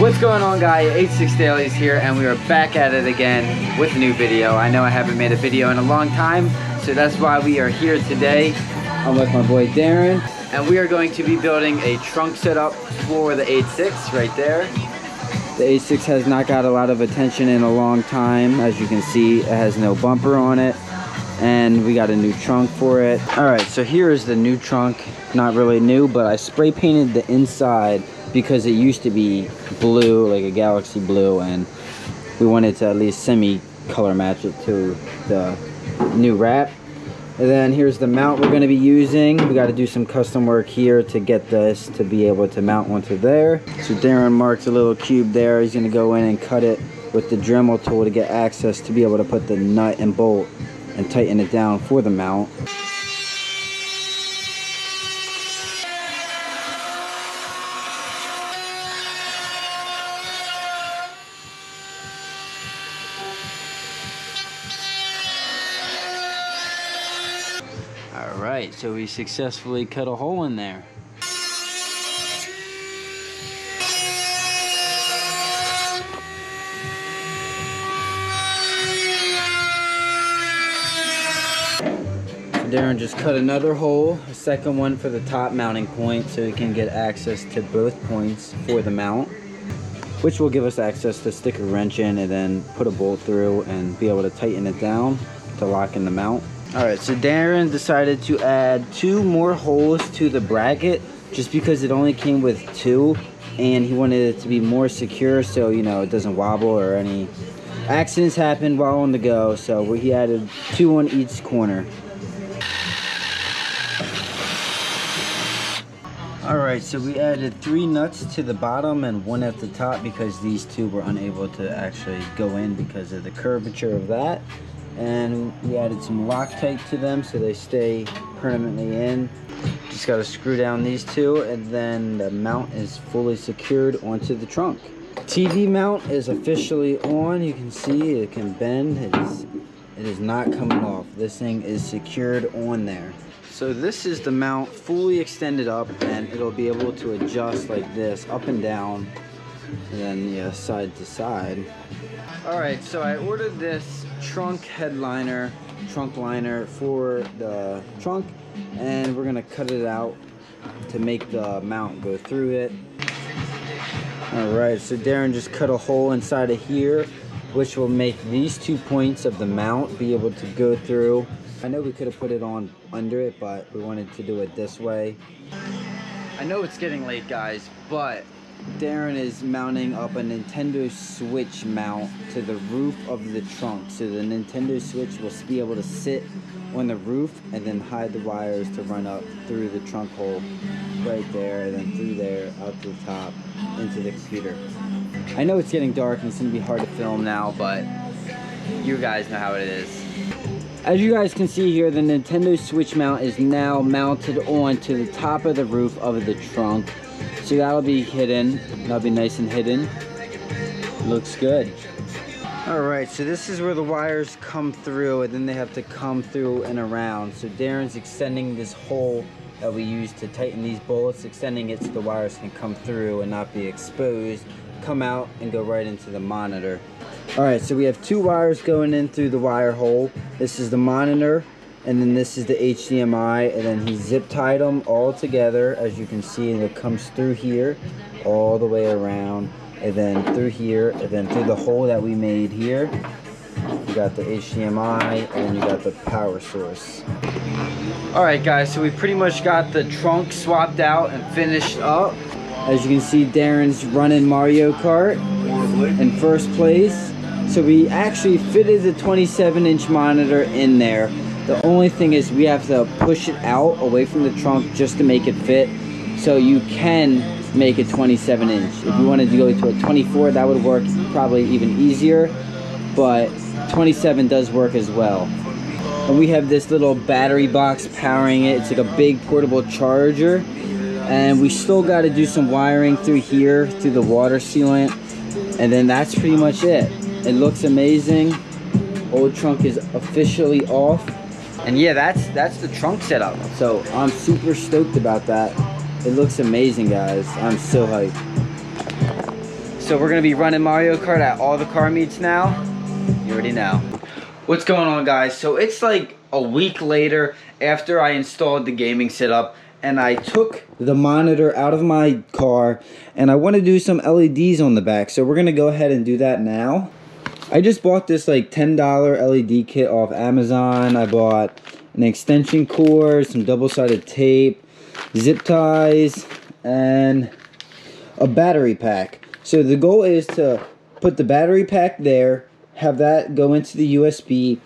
What's going on, guys? 86 Dailies here, and we are back at it again with a new video. I know I haven't made a video in a long time, so that's why we are here today. I'm with my boy Darren, and we are going to be building a trunk setup for the 86 right there. The 86 has not got a lot of attention in a long time. As you can see, it has no bumper on it, and we got a new trunk for it. All right, so here is the new trunk. Not really new, but I spray painted the inside because it used to be blue, like a galaxy blue, and we wanted to at least semi-color match it to the new wrap. And then here's the mount we're going to be using. We got to do some custom work here to get this to be able to mount onto there. So Darren marked a little cube there. He's going to go in and cut it with the Dremel tool to get access to be able to put the nut and bolt and tighten it down for the mount. Alright, so we successfully cut a hole in there. Darren just cut another hole, a second one for the top mounting point, so he can get access to both points for the mount, which will give us access to stick a wrench in and then put a bolt through and be able to tighten it down to lock in the mount. Alright, so Darren decided to add 2 more holes to the bracket just because it only came with 2, and he wanted it to be more secure so, you know, it doesn't wobble or any accidents happen while on the go. So he added 2 on each corner. Alright, so we added 3 nuts to the bottom and 1 at the top because these 2 were unable to actually go in because of the curvature of that. And we added some Loctite to them so they stay permanently in. Just got to screw down these 2 and then the mount is fully secured onto the trunk. TV mount is officially on. You can see it can bend. It is not coming off. This thing is secured on there. So this is the mount fully extended up, and it'll be able to adjust like this, up and down, and then yeah, side to side. Alright, so I ordered this trunk liner for the trunk, and we're gonna cut it out to make the mount go through it. Alright, so Darren just cut a hole inside of here, which will make these 2 points of the mount be able to go through. I know we could have put it on under it, but we wanted to do it this way. I know it's getting late, guys, but Darren is mounting up a Nintendo Switch mount to the roof of the trunk. So the Nintendo Switch will be able to sit on the roof and then hide the wires to run up through the trunk hole right there, and then through there, out to the top, into the computer. I know it's getting dark and it's going to be hard to film now, but you guys know how it is. As you guys can see here, the Nintendo Switch mount is now mounted onto the top of the roof of the trunk. So that'll be hidden. That'll be nice and hidden. Looks good. Alright, so this is where the wires come through, and then they have to come through and around. So Darren's extending this hole that we use to tighten these bolts, extending it so the wires can come through and not be exposed, come out and go right into the monitor. Alright, so we have 2 wires going in through the wire hole. This is the monitor, and then this is the HDMI, and then he zip tied them all together, as you can see, and it comes through here all the way around, and then through here, and then through the hole that we made here. You got the HDMI, and you got the power source. Alright guys, so we pretty much got the trunk swapped out and finished up. As you can see, Darren's running Mario Kart in first place. So we actually fitted the 27-inch monitor in there. The only thing is we have to push it out away from the trunk just to make it fit. So you can make it 27-inch. If you wanted to go to a 24, that would work probably even easier. But 27 does work as well. And we have this little battery box powering it. It's like a big portable charger. And we still got to do some wiring through here, through the water sealant. And then that's pretty much it. It looks amazing. Old trunk is officially off. And yeah, that's the trunk setup. So I'm super stoked about that. It looks amazing, guys. I'm so hyped. So we're gonna be running Mario Kart at all the car meets now. You already know. What's going on, guys? So it's like a week later after I installed the gaming setup, and I took the monitor out of my car, and I want to do some LEDs on the back. So we're gonna go ahead and do that now. I just bought this like $10 LED kit off Amazon. I bought an extension cord, some double-sided tape, zip ties, and a battery pack. So the goal is to put the battery pack there, have that go into the USB,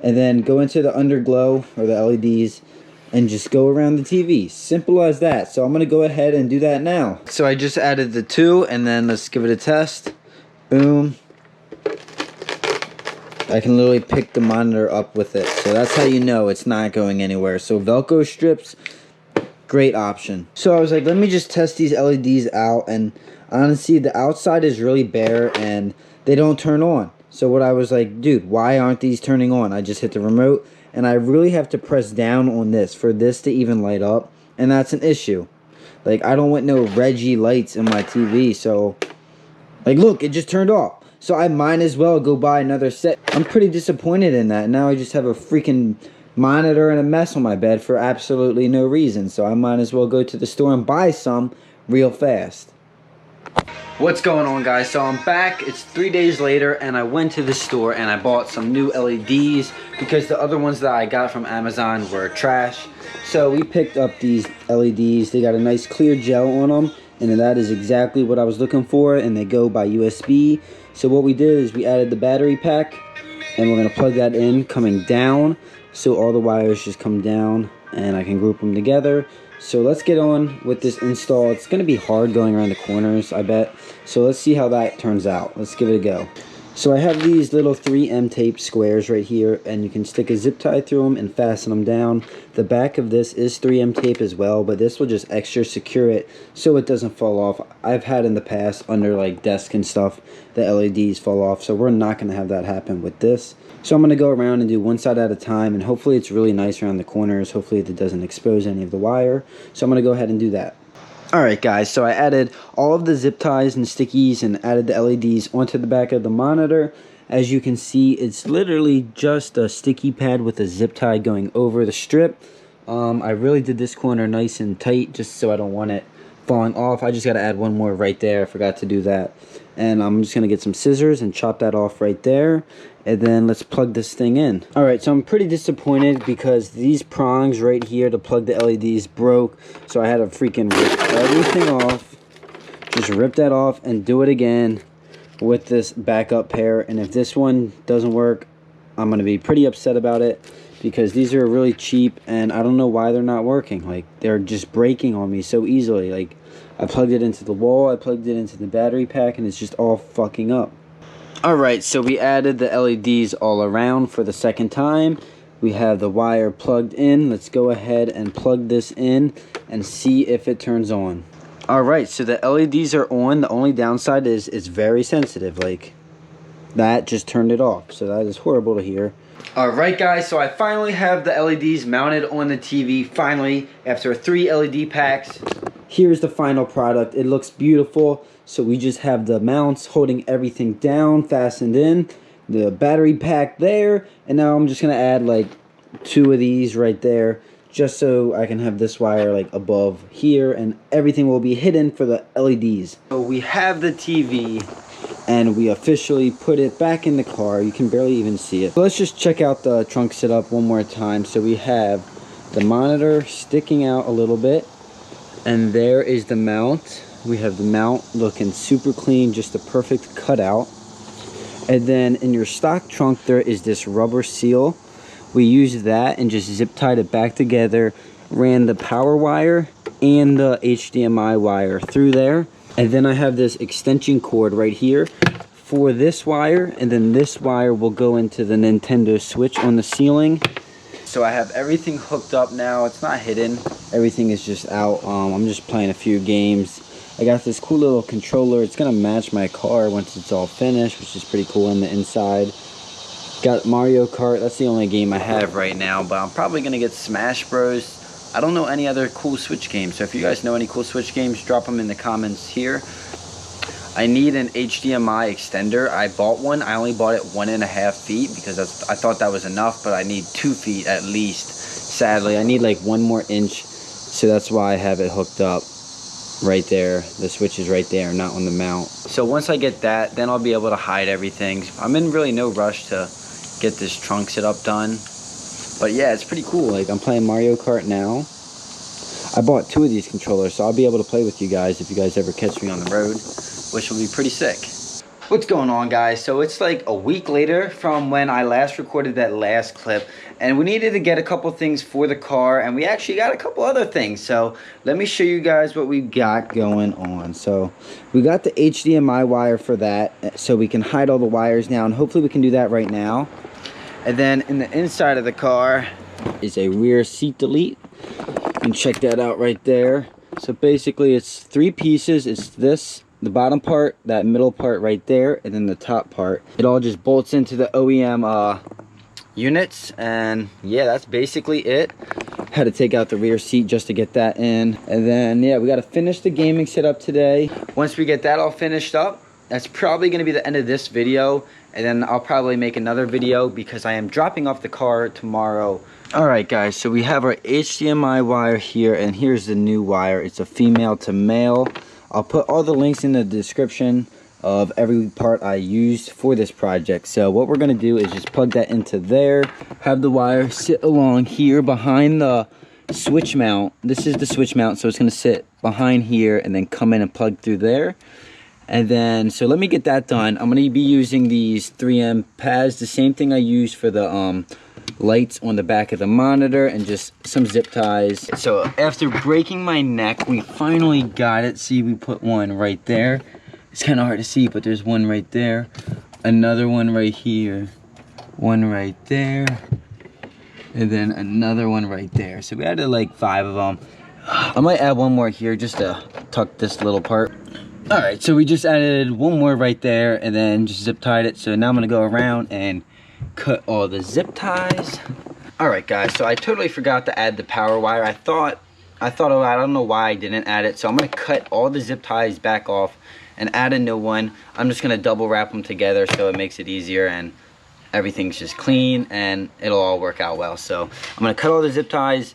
and then go into the underglow or the LEDs and just go around the TV. Simple as that. So I'm gonna go ahead and do that now. So I just added the two, and then let's give it a test. Boom. I can literally pick the monitor up with it. So that's how you know it's not going anywhere. So Velcro strips, great option. So I was like, let me just test these LEDs out, and honestly, the outside is really bare and they don't turn on. So what I was like, dude, why aren't these turning on? I just hit the remote, and I really have to press down on this for this to even light up, and that's an issue. Like, I don't want no Reggie lights in my TV, so like, look, it just turned off. So I might as well go buy another set. I'm pretty disappointed in that. Now I just have a freaking monitor and a mess on my bed for absolutely no reason. So I might as well go to the store and buy some real fast. What's going on, guys? So I'm back. It's 3 days later, and I went to the store and I bought some new LEDs because the other ones that I got from Amazon were trash. So we picked up these LEDs. They got a nice clear gel on them, and that is exactly what I was looking for, and they go by USB. So what we did is we added the battery pack, and we're going to plug that in coming down, so all the wires just come down and I can group them together. So let's get on with this install. It's going to be hard going around the corners, I bet. So let's see how that turns out. Let's give it a go. So I have these little 3M tape squares right here, and you can stick a zip tie through them and fasten them down. The back of this is 3M tape as well, but this will just extra secure it so it doesn't fall off. I've had in the past under like desk and stuff, the LEDs fall off, so we're not going to have that happen with this. So I'm going to go around and do one side at a time, and hopefully it's really nice around the corners. Hopefully it doesn't expose any of the wire. So I'm going to go ahead and do that. Alright guys, so I added all of the zip ties and stickies and added the LEDs onto the back of the monitor. As you can see, it's literally just a sticky pad with a zip tie going over the strip. I really did this corner nice and tight just so I don't want it falling off. I just got to add one more right there. I forgot to do that. And I'm just going to get some scissors and chop that off right there. And then let's plug this thing in. Alright, so I'm pretty disappointed because these prongs right here to plug the LEDs broke. So I had to freaking rip everything off. Just rip that off and do it again with this backup pair. And if this one doesn't work, I'm going to be pretty upset about it, because these are really cheap and I don't know why they're not working. Like, they're just breaking on me so easily. Like, I plugged it into the wall, I plugged it into the battery pack, and it's just all fucking up. Alright, so we added the LEDs all around for the second time. We have the wire plugged in. Let's go ahead and plug this in and see if it turns on. Alright, so the LEDs are on. The only downside is it's very sensitive. Like, that just turned it off. So that is horrible to hear. Alright guys, so I finally have the LEDs mounted on the TV, finally, after 3 LED packs. Here's the final product. It looks beautiful. So we just have the mounts holding everything down, fastened in, the battery pack there, and now I'm just going to add like 2 of these right there, just so I can have this wire like above here, and everything will be hidden for the LEDs. So we have the TV, and we officially put it back in the car. You can barely even see it. So let's just check out the trunk setup one more time. So we have the monitor sticking out a little bit, and there is the mount. We have the mount looking super clean, just a perfect cutout. And then in your stock trunk there is this rubber seal. We used that and just zip tied it back together, ran the power wire and the HDMI wire through there. And then I have this extension cord right here for this wire, and then this wire will go into the Nintendo Switch on the ceiling. So I have everything hooked up now. It's not hidden. Everything is just out. I'm just playing a few games. I got this cool little controller. It's going to match my car once it's all finished, which is pretty cool on the inside. Got Mario Kart. That's the only game I have right now, but I'm probably going to get Smash Bros. I don't know any other cool Switch games, so if you guys know any cool Switch games, drop them in the comments here. I need an HDMI extender. I bought one. I only bought it 1.5 feet because I thought that was enough, but I need 2 feet at least. Sadly, I need like 1 more inch, so that's why I have it hooked up right there. The switch is right there, not on the mount. So once I get that, then I'll be able to hide everything. I'm in really no rush to get this trunk setup done. But yeah, it's pretty cool. Like, I'm playing Mario Kart now. I bought 2 of these controllers, so I'll be able to play with you guys if you guys ever catch me on the road, which will be pretty sick. What's going on, guys? So it's like a week later from when I last recorded that last clip, and we needed to get a couple things for the car, and we actually got a couple other things. So let me show you guys what we got going on. So we got the HDMI wire for that, so we can hide all the wires now, and hopefully we can do that right now. And then in the inside of the car is a rear seat delete. You can check that out right there. So basically it's 3 pieces. It's this, the bottom part, that middle part right there, and then the top part. It all just bolts into the OEM units, and yeah, that's basically it. Had to take out the rear seat just to get that in. And then yeah, we got to finish the gaming setup today. Once we get that all finished up, that's probably going to be the end of this video, and then I'll probably make another video because I am dropping off the car tomorrow. Alright guys, so we have our HDMI wire here, and here's the new wire. It's a female to male. I'll put all the links in the description of every part I used for this project. So what we're going to do is just plug that into there, have the wire sit along here behind the switch mount. This is the switch mount, so it's going to sit behind here and then come in and plug through there. And then, so let me get that done. I'm going to be using these 3M pads, the same thing I used for the lights on the back of the monitor, and just some zip ties. So after breaking my neck, we finally got it. See, we put one right there. It's kind of hard to see, but there's one right there. Another one right here. One right there. And then another one right there. So we added like 5 of them. I might add one more here just to tuck this little part. Alright, so we just added one more right there and then just zip tied it. So now I'm going to go around and cut all the zip ties. Alright guys, so I totally forgot to add the power wire. I thought I don't know why I didn't add it. So I'm going to cut all the zip ties back off and add a new one. I'm just going to double wrap them together so it makes it easier and everything's just clean and it'll all work out well. So I'm going to cut all the zip ties,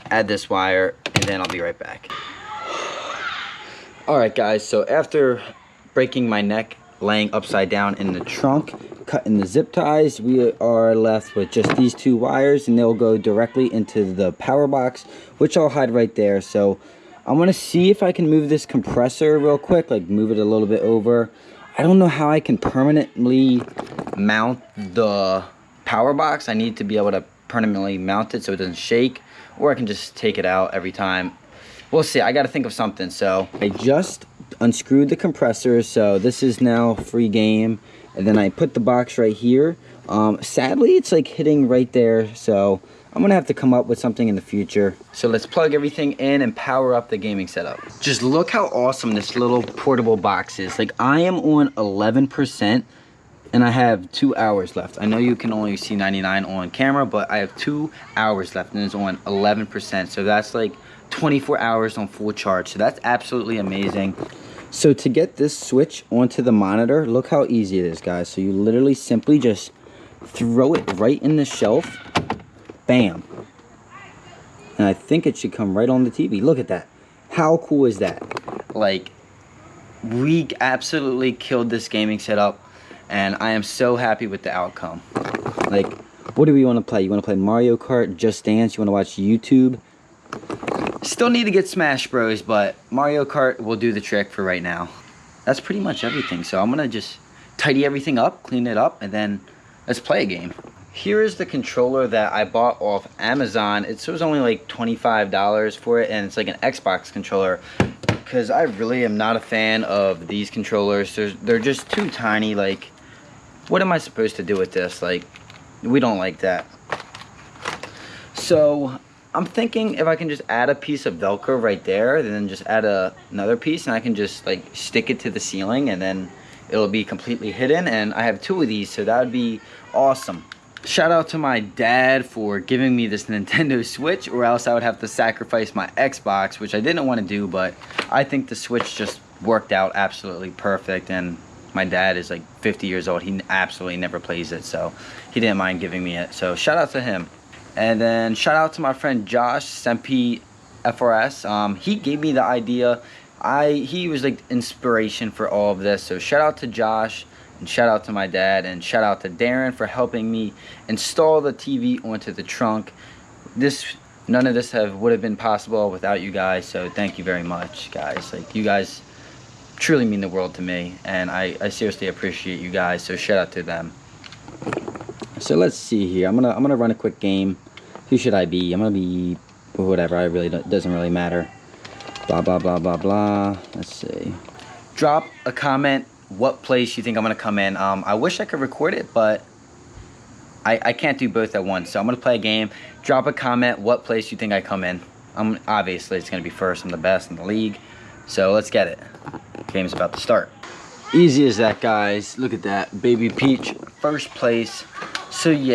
add this wire, and then I'll be right back. Alright guys, so after breaking my neck, laying upside down in the trunk, cutting the zip ties, we are left with just these 2 wires, and they'll go directly into the power box, which I'll hide right there. So I'm going to see if I can move this compressor real quick, like move it a little bit over. I don't know how I can permanently mount the power box. I need to be able to permanently mount it so it doesn't shake, or I can just take it out every time. We'll see. I got to think of something. So I just unscrewed the compressor, so this is now free game. And then I put the box right here. Sadly, it's like hitting right there, so I'm gonna have to come up with something in the future. So let's plug everything in and power up the gaming setup. Just look how awesome this little portable box is. Like, I am on 11% and I have 2 hours left. I know you can only see 99 on camera, but I have 2 hours left and it's on 11%. So that's like 24 hours on full charge. So that's absolutely amazing. So to get this switch onto the monitor, look how easy it is, guys. So you literally simply just throw it right in the shelf. Bam. And I think it should come right on the TV. Look at that. How cool is that? Like, we absolutely killed this gaming setup, and I am so happy with the outcome. Like, what do we want to play? You want to play Mario Kart, Just Dance? You want to watch YouTube? Still need to get Smash Bros, but Mario Kart will do the trick for right now. That's pretty much everything. So I'm going to just tidy everything up, clean it up, and then let's play a game. Here is the controller that I bought off Amazon. It was only like $25 for it, and it's like an Xbox controller. Because I really am not a fan of these controllers. They're just too tiny. Like, what am I supposed to do with this? Like, we don't like that. So I'm thinking if I can just add a piece of Velcro right there, then just add another piece, and I can just like stick it to the ceiling, and then it'll be completely hidden. And I have 2 of these, so that would be awesome. Shout out to my dad for giving me this Nintendo Switch, or else I would have to sacrifice my Xbox, which I didn't want to do, but I think the Switch just worked out absolutely perfect. And my dad is like 50 years old. He absolutely never plays it, so he didn't mind giving me it. So shout out to him. And then shout out to my friend Josh Sempe FRS. He gave me the idea. He was like inspiration for all of this. So shout out to Josh, and shout out to my dad, and shout out to Darren for helping me install the TV onto the trunk. None of this would have been possible without you guys. So thank you very much, guys. Like, you guys truly mean the world to me, and I seriously appreciate you guys. So shout out to them. So let's see here. I'm gonna run a quick game. Who should I be? I'm gonna be whatever. Doesn't really matter. Blah blah blah blah blah. Let's see. Drop a comment what place you think I'm gonna come in. I wish I could record it, but I can't do both at once. So I'm gonna play a game. Drop a comment what place you think I come in. Obviously it's gonna be first. I'm the best in the league. So let's get it. Game's about to start. Easy as that, guys. Look at that. Baby Peach, first place. So yeah.